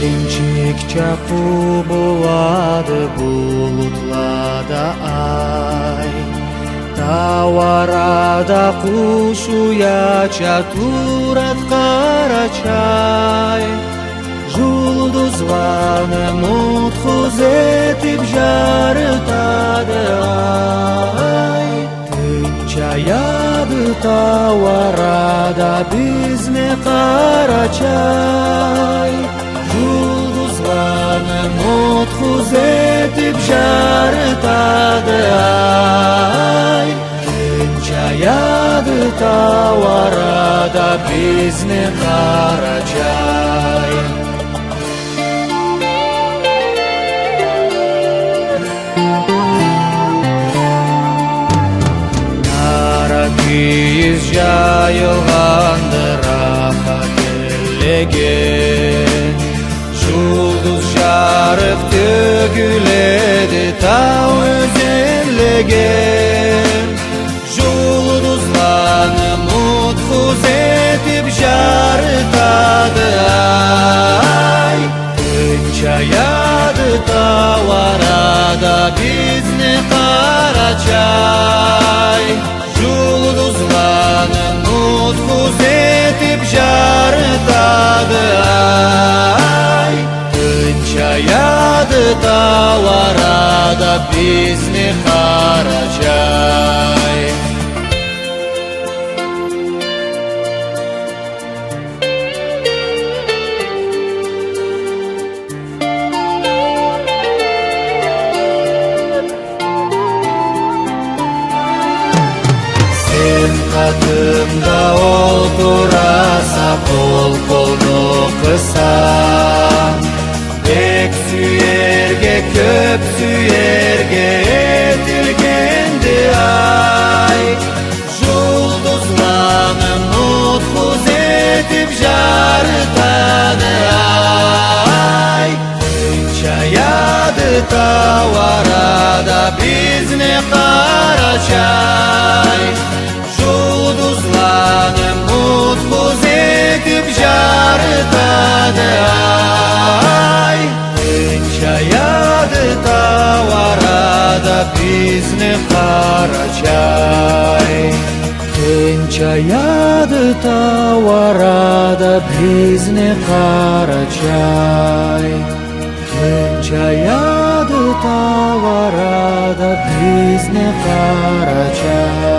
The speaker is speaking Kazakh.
Gelincik çapı buladı bulutlarda ay, tavarada kuş uyaça turat karaçay. Жұлдызланы мутхуз етіп жарытады ай, түн чаяды тауарада бізне қарачай. Жұлдызланы мутхуз етіп жарытады ай, түн чаяды тауарада бізне қарачай. Киіз жайылғанды рахат елеген, жұлдыз жарық төгіледі тау өзенлеген. Жұлдызланы мутхуз етіп жарытады ай, түн чаяды тауарада бізне қарачай. Жұлдызланы мутхуз етіп жарытады ай, түн чаяды тауарада бізне қарачай. Қатымда олтураса қол-қолны қыса, бек сүйерге көп сүйерге етілгенді ай. Жұлдызланы мутхуз етіп жарытады ай, түн чаяды тауарада бізне қарачай. Жұлдызланы мутхуз етіп жарытады ай, түн чаяды тауарада бізне қарачай. Түн чаяды тауарада бізне қарачай. Түн чаяды тауарада бізне қарачай.